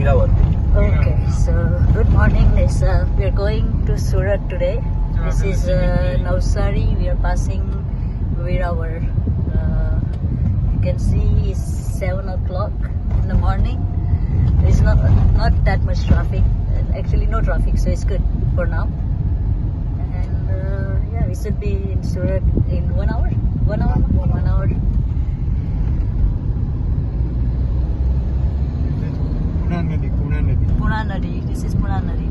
Veeravar. Okay, so good morning. We are going to Surat today. This is Navsari. We are passing Veeravar. You can see it's 7 o'clock in the morning. There's not that much traffic. Actually, no traffic, so it's good for now. And yeah, we should be in Surat in 1 hour. 1 hour. 1 hour. Puna Nadi. This is Puna Nadi.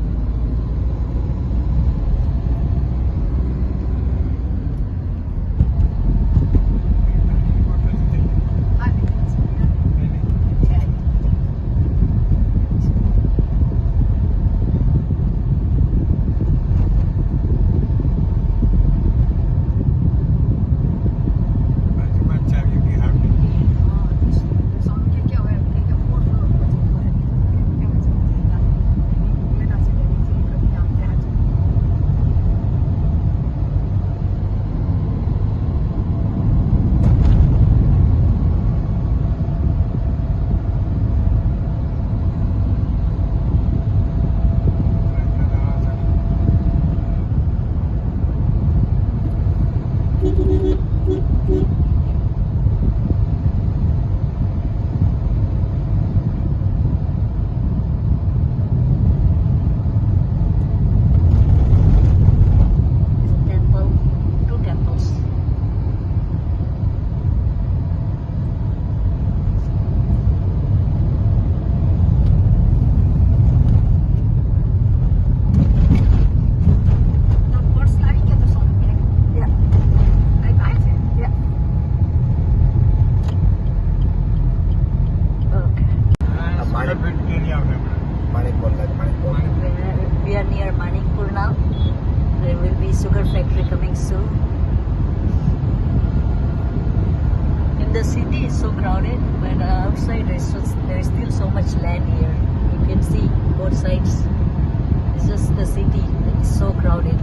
We are near Manikpur now. There will be sugar factory coming soon. In the city it's so crowded, but outside there is still so much land here. You can see both sides. It's just the city. It's so crowded.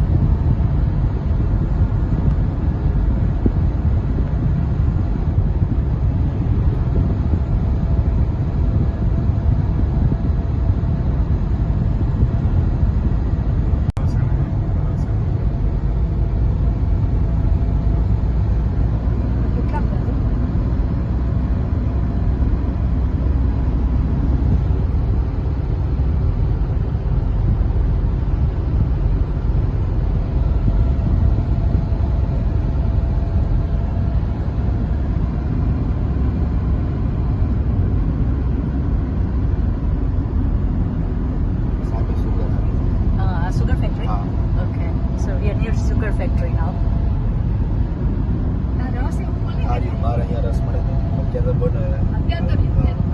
Sugar factory? Okay. So we are near sugar factory now.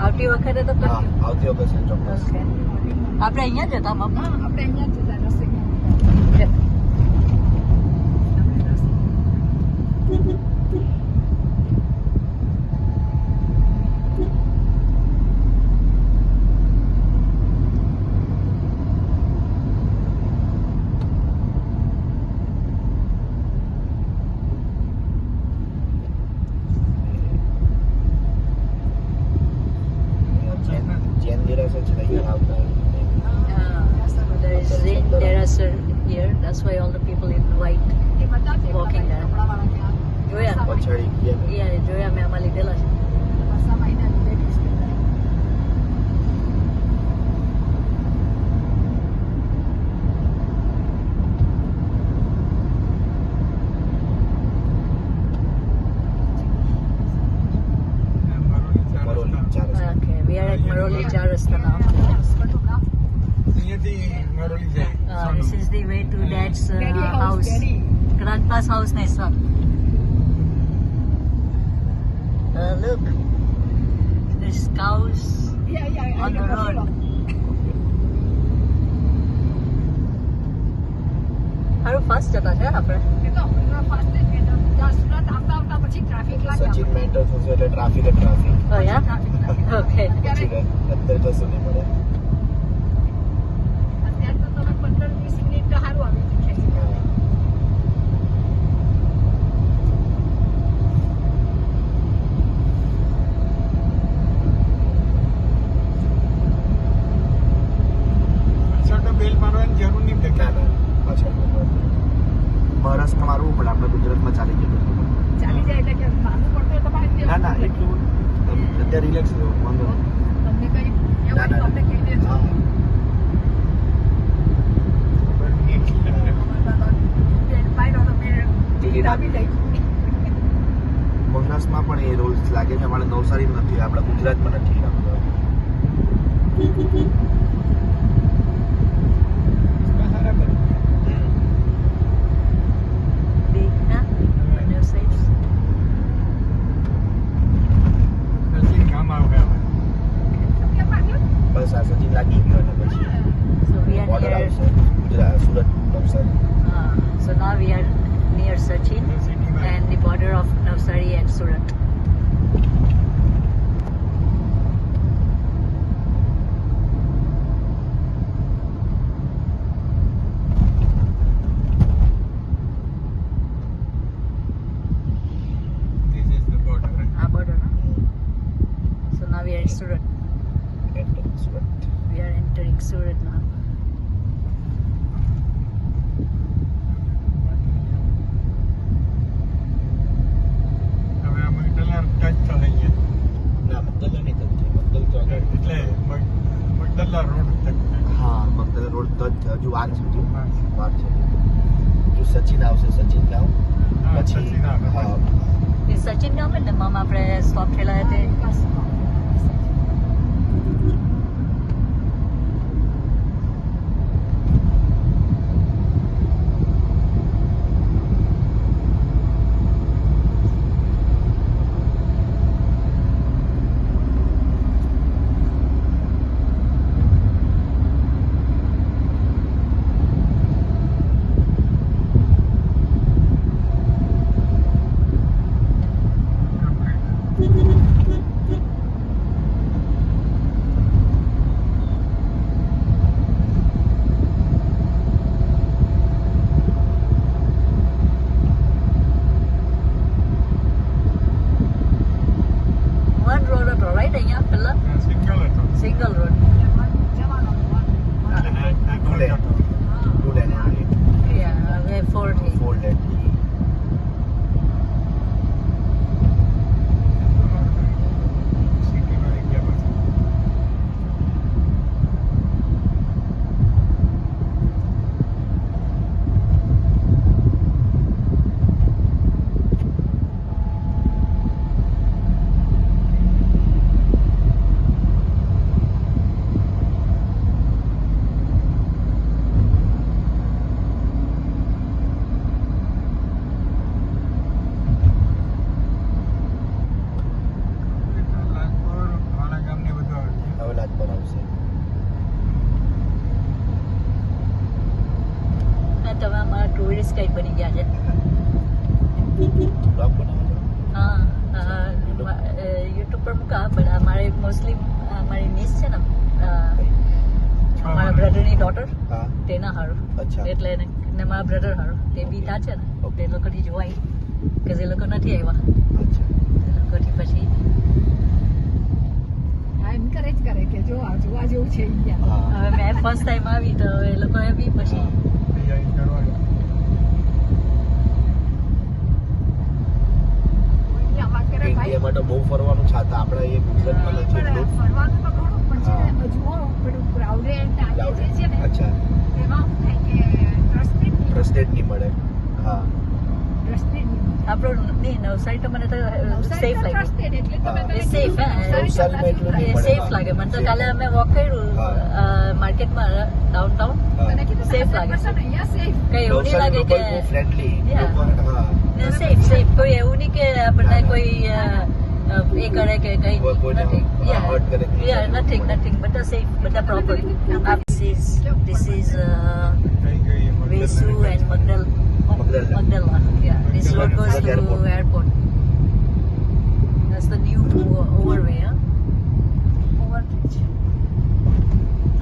આવતી વખતે તો આવતી વખતે ચોક્કસ. Okay. આપણે અહીંયા જ હતા મમ્મા. આપણે અહીંયા જ જતા રસ્તે. જૈન દેરાસર છે અહીંયા આવતા. There is Zain Derasar here. That's why all the people in white walking there. જોયા? પછાડી ગયા. Yeah, જોયા મેં આમાં લીધેલા છે. મરોલી 4 રસ્તા. Okay, we are at Maroli Char Rasta now. This is the way to Dad's house. Grandpa's house, Nessa. Look, there's cows on the road. How fast jata hai apne? Sachin mentor થશે એટલે traffic જ traffic. Oh yeah? Okay. પછી અંદર જશું નહીં મળે. અત્યારે તો તમે 15-20 મિનિટ તો સારું આવી જશે. છે મહારાષ્ટ્રમાં મારવું પડે, આપણે ગુજરાતમાં ચાલી ગયું. ચાલી જાય એટલે કે માનવું પડતું હોય તમારે ત્યાં? ના ના એટલું અત્યારે રિલેક્સ રહ્યો વાંધો નહીં. તમને કઈ એવું હોય તો અમને કહી દેજો. હા. ટીકિટ આપી દઈ. મહારાષ્ટ્રમાં પણ એ રૂલ્સ લાગે છે, અમારે નવસારી નથી, આપણા ગુજરાતમાં નથી રાખતા. Big, huh? No safe. બસ આ સચિન લાગી ગયો ને પછી So we are border near. આવશે Gujarat, Surat, Navsari. So now we are near Sachin and the border of Navsari and Surat. Border, no? So now we are in Surat. Surat. We are entering Surat now. ના મગદલ નહીં થતી, મગદલ તો આગળ. હા મગદલ road તો જ હજુ વાર છે, હજુ વાર છે. જો સચિન આવશે, સચિન ગામ પછી હા એ સચિન ગામ ને મામા આપણે સ્ટોપ થયેલા તે વન રોડ હતો રાઈટ અહીંયા પેલા સિંગલ રોડ. ટુ લેન હવે 4 થઈ. Four lane. હવે લાજપત આવશે. તમે અમારા ટુરિસ્ટ ગાઈડ બની ગયા છે. બ્લોગ બનાવો. હા યુટ્યુબ પર મૂકા પણ અમારે મોસ્ટલી અમારી નીસ છે ને મારા બ્રધરની ડોટર હા તેના હારું અચ્છા. એટલે ને મારા બ્રધર હારું તે બી ત્યાં છે ને Okay. તે લોકોથી જોવાય કે જે લોકો નથી આવ્યા અચ્છા. એ લોકોથી પછી હા એન્કરેજ કરે કે જો આ જોવા જેવું છે અહીંયા. હા હવે મેં ફર્સ્ટ ટાઈમ આવી તો એ લોકોએ બી પછી અહીંયા વાત કરે ભાઈ. ઇન્ડિયામાં તો બહુ ફરવાનું છે, આ તો આપણે એ ગુજરાતમાં નથી પણ એટલું. ફરવાનું તો ઘણું પણ છે ને જુઓ પેલું ક્રાઉડેડ આજે છે ને અચ્છા એમાં શું થાય કે ટ્રસ્ટેડ નહીં મળે. હા આપણું નહીં નવસારી તો મને તો સેફ લાગ્યું. ટ્રસ્ટેડ એટલે તમે એ safe, હે? નવસારીમાં એટલું નહીં મળે. સેફ લાગે મને તો. કાલે અમે વોક કર્યું માર્કેટમાં ડાઉનટાઉન. મને કીધું safe safe લાગે. લાગે અહીંયા safe. કઈ એવું નહીં લાગે કે ફ્રેન્ડલી. Yeah. હા સેફ સેફ કોઈ એવું નહીં કે આપણને કોઈ એ કરે કે કઈ કોઈને hurt કરે કે યા નથિંગ બધા સેફ બધા proper. This is Vesu and Magdala. Yeah, this road goes to airport. That's the new overway, huh? Overbridge.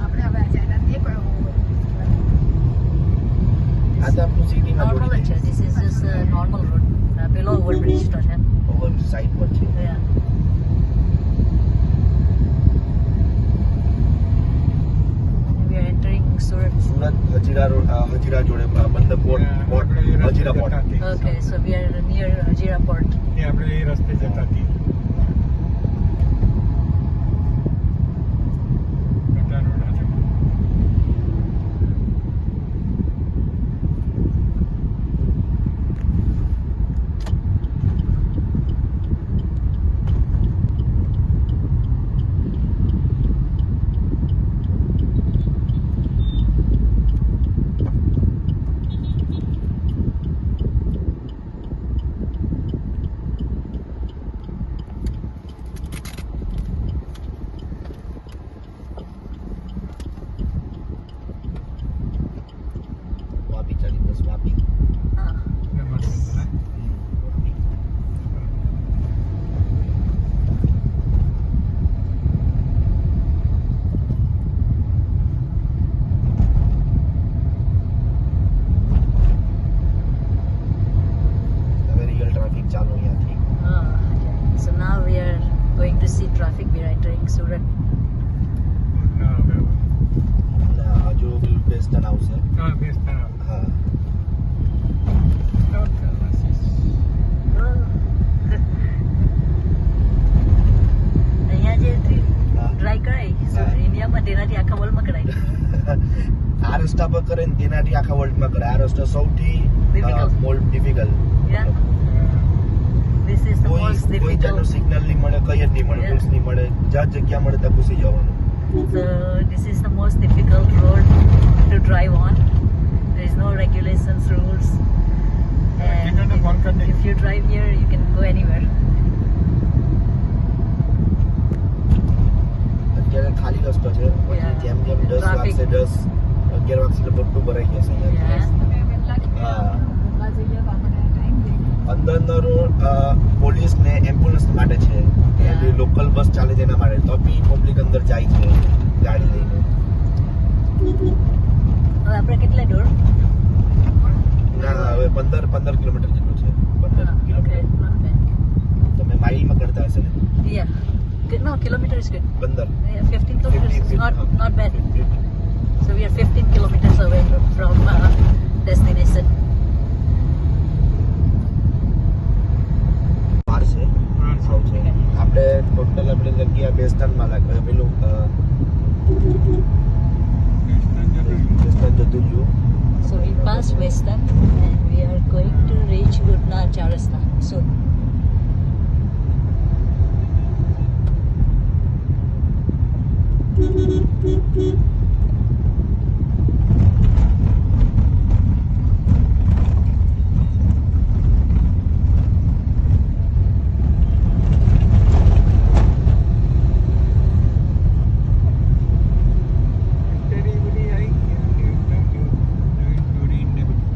આપણે હવે આ જાય નથી પણ આ તો આપણું સિટીમાં Normal જ છે. This is just a normal road. પેલો overbridge તો છે. ઓવર સાઈડ પર છે. Yeah. We are entering Surat. Surat Hazira road Hazira જોડે બંદર port Hazira port Okay, so we are near Hajira Port. એ આપણે એ રસ્તે જતા હતી ગટા રોડ આજે વાપી ચાલી બસ વાપી Ah, હવે રિયલ ટ્રાફિક ચાલુ અહીંયાથી okay. So now we are going to see traffic. We are entering Surat. ના હવે અને હજુ પેલું બેસ્ટન આવશે હા બેસતા હા Oh. અહીંયા જે હા. ટ્રાય કરાય so હા. ઇન્ડિયામાં તેનાથી આખા વર્લ્ડમાં કરાય આ રસ્તા પર કરે ને તેનાથી આખા વર્લ્ડમાં કરે આ રસ્તો સૌથી Difficult. Difficult Yeah. This is the most કોઈ જાતનું difficult. સિગ્નલ નહીં મળે કઈ જ નહીં મળે Yeah. રૂલ્સ નહીં મળે જ્યાં જગ્યા મળે ત્યાં ઘૂસી જવાનું So this is the most difficult road to drive on. There is no regulations, rules. And ટિકિટને ફોન કરી દે if you drive here, you can go anywhere. અત્યારે ખાલી રસ્તો છે પછી Yeah. જેમ જેમ 10 Traffic. વાગશે 10 11 વાગશે એટલે બધું ભરાઈ જશે અહીંયા Yeah. તમે વહેલા નીકળ્યા હા. વહેલા જઈએ તો આપણે ટાઈમ દે અંદરનો રોડ પોલીસ ને એમ્બ્યુલન્સ માટે છે Yeah. લોકલ બસ ચાલે છે એના માટે તો બી પબ્લિક અંદર જાય છે ગાડી લઈને હવે આપણે કેટલા દૂર? ના હવે 15 કિલોમીટર જેટલું છે 15 Okay, કિલોમીટર not bad. તમે માઇલમાં કરતા હશે ને Yeah. No, kilometer is good. 15 Yeah, 15 kilometers is not bad. 50. So we are 15 kilometers away from destination. વાર છે સાવ છે આપણે ટોટલ આપણે જગ્યા બેસ્તાનમાં લાગે પેલું બેસ્તાન જતું રહ્યું So we passed Western and we are going to reach Udna Charasta soon. તેરી બધી આવી નવી દોરી ને બધું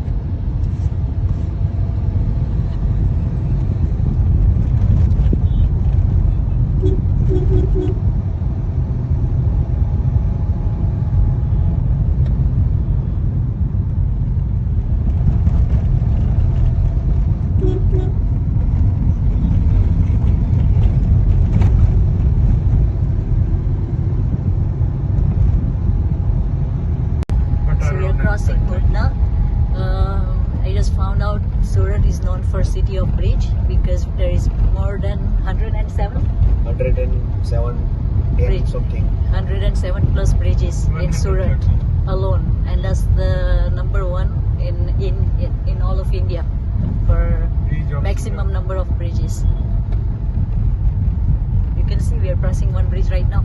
So we are crossing Udna. I just found out Surat is known for city of bridge because there is more than 107 107 Bridge. something 107 plus bridges in Surat alone, and that's the number one in all of India for maximum number of bridges. You can see we are crossing one bridge right now.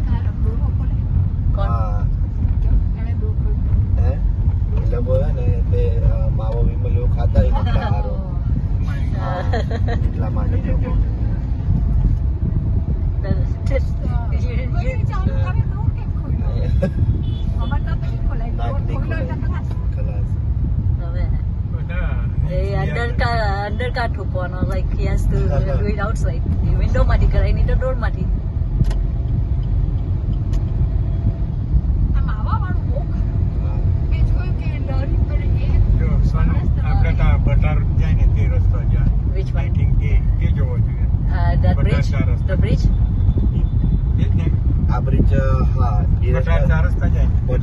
Car દોરો પડે Con- હા એને દોરો હે એ લોકો હે ને તે માવો વિમલ્યો ખાતા હોય ને એટલા હારો હા, એટલા માટે એ લોકો You- ચાલુ કરે દોર કેમ ખોલ્યો અમાર તો નહીં ખોલાય નાક દોર નહીં ખોલ્યો એટલે ખોલાય. ખલાસ ખલાસ હવે એ અંડર કા ઠોકવાનો like he has to do it outside. Window માંથી કરાય નહીં તો ડોર માંથી. આ માવા વાળું બહુ ખરાબ હા. મેં જોયું કે લોરી પર એ જો સોનુ આપણે તો બટાર જાય ને તે રસ્તો જાય Which આઈ one? થિંક તે જોવો જોઈએ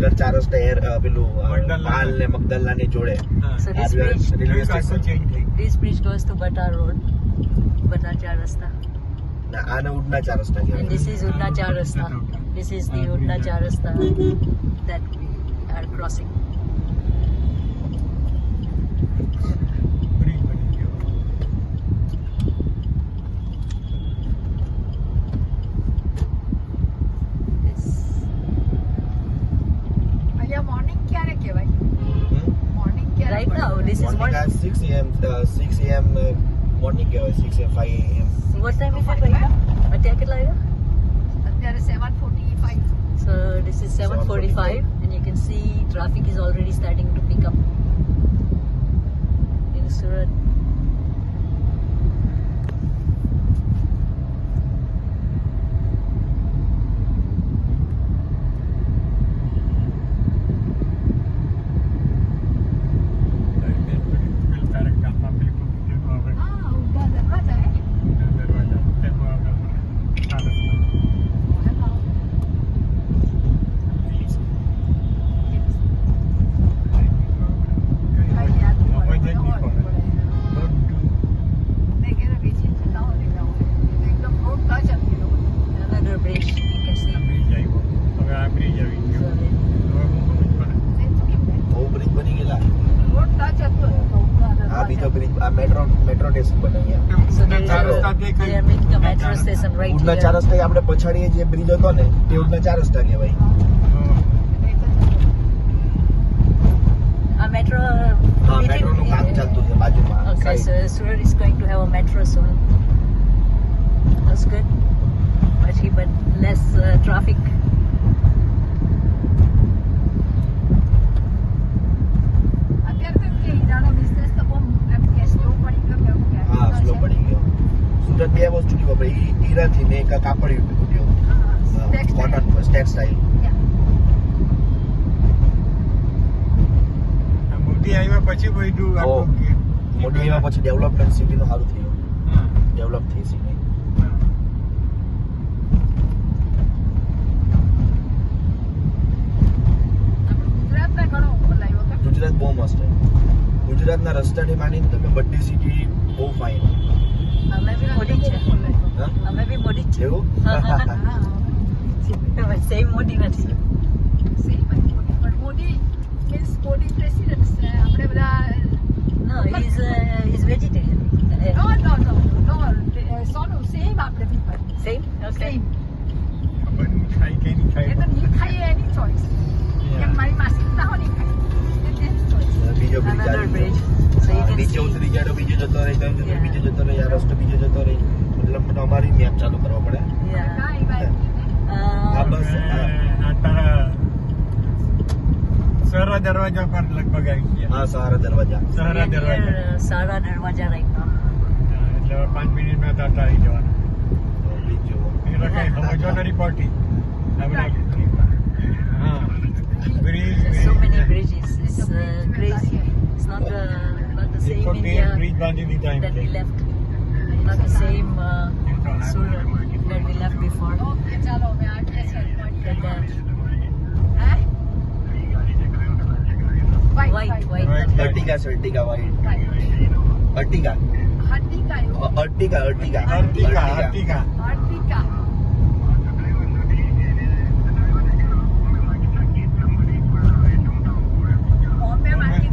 સુરત 4 રસ્તા પેલું મગદલ્લા. માલ ને મગદલ્લા ને જોડે So this આ bridge, railway station this bridge goes to Bata Road, Bata Char Rasta. આને ઉડના 4 રસ્તા And કહેવાય this is Udna Char Rasta. This is the Udna Char Rasta that we are crossing. Bridge બની ગયો. This અહીંયા morning ક્યારે કહેવાય morning ક્યારે right now, this is morning morning. 6 am morning કહેવાય 6 am 5 am What time is it right now? અત્યારે કેટલા વાગ્યા? અત્યારે 7:45 So this is 7:45 and you can see traffic is already starting to pick up in Surat. તારા ગામમાં પેલું કીધું હવે હા ઉડા દરવાજા હે દરવાજા તેમાં આગળ આ રસ્તા. Another bridge you can see. હવે આ બ્રિજ આવી ગયો. So, હવે મૂકવું જ પડે. બહુ બ્રિજ બની ગયેલા આ બીજો so બ્રિજ આ મેટ્રો સ્ટેશન બને અહીંયા So there is ચાર a, રસ્તા they દેખાય. are making a metro station right Udhna 4 here. રસ્તા આપણે પછાડીએ જે બ્રિજ હતો ને તે ઉડના 4 રસ્તા કહેવાય A metro. હા મેટ્રોનું કામ ચાલતું છે બાજુમાં Okay, so Surat is going to have a metro soon. That's good. But less traffic. હા સ્લો પડી ગયો સુરત બે વસ્તુ ની વપરાય હીરાથી ને એક કાપડ ઉદ્યોગ કોટન ટેક્સટાઇલ આ મોટી આવ્યા પછી બધું ઓ. આપણું કે- મોટી એવા પછી ડેવલપમેન્ટ સિટીનું સારું થયું હા. ડેવલપ થઈ સિટી ગુજરાત બહુ મસ્ત છે ગુજરાતના રસ્તાથી માંડીને તમે બધી સિટી બહુ ફાઇન અમે બી મોડી જ છે. અમે બી મોડી જ છે. એવું સેમ મોટી નથી. No, he's vegetarian. Same? Okay. ખબર નહીં ખાય કે નહીં ખાય. બીજો બ્રિજ Another આવી bridge. So you ગયો can નીચે see. ઉતરી જાય તો બીજો જતો રહે ત્રણ જતો Yeah. બીજો જતો રહે આ રસ્તો બીજો જતો રહે મતલબ મને અમારી મેપ ચાલુ કરવા પડે Yeah. આ બસ આ તારા સહરા દરવાજા પર લગભગ આવી ગયા. હા સહારા દરવાજા So we સહરા are દરવાજા. near Sara Darwaja right now. એટલે હવે 5 મિનિટમાં તાતા આવી જવાના. બ્રિજ જોવો એટલે કઈ સમજવા નથી પડતી. આપણે હા bridge So many bridges. It's crazy. It's not the same India bridge બાંધી દીધા એમ that કે. we left. Not the same Surat that we left before. That, white. White. Ertiga છે Ertiga white Ertiga Ertiga Ertiga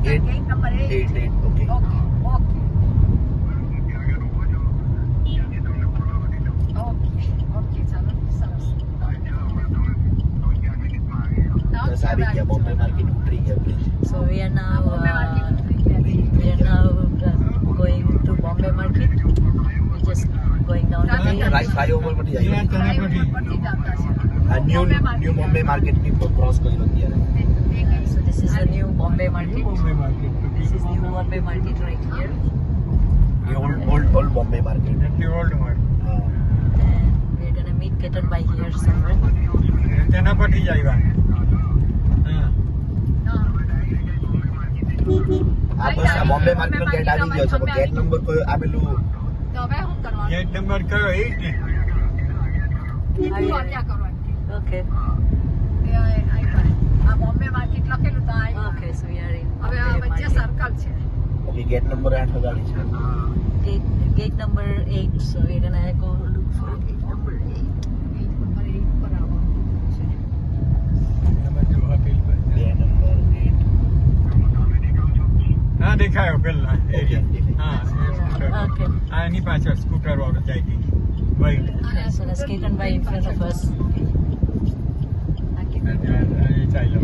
એટ okay સારી ગયા Bombay market ઉતરી ગયા bridge So we are now going to Bombay Market. We're just going down the lane. Flyover પરથી ત્યાં આવી તને પછી આ ન્યુ બોમ્બે માર્કેટ ની ક્રોસ કર્યું અત્યારે So this is the new Bombay Market. Bombay market This is new Bombay Market right here. Old Bombay market એટલી ઓલ્ડ માર્કેટ હા And we're gonna meet Ketan by here somewhere. તેના પરથી જ આવ્યા. હા આ બસ આ બોમ્બે માર્કેટ નો ગેટ આવી ગયો છે પણ ગેટ નંબર કોઈ આપેલું ગેટ નંબર કયો એ જ ને. Okay. આ બોમ્બે માર્કેટ લખેલું તો આ Okay, so we are in હવે આ Bombay વચ્ચે market. સર્કલ છે ઓકે ગેટ નંબર 8 અગાડી છે Gate number 8. So we're gonna go look for gate number 8. Gate number 8 પર આવવાનું છે આ બાજુ હોટેલ પર. 2 નંબર 8 હા દેખાયો પેલા એરિયા. દેખાય. હા એ સ્કૂટર. Okay. આ એની પાછળ સ્કૂટર વાળો જાય છે white. Okay, so let's get on by in front of us. એ ચાલ્યો.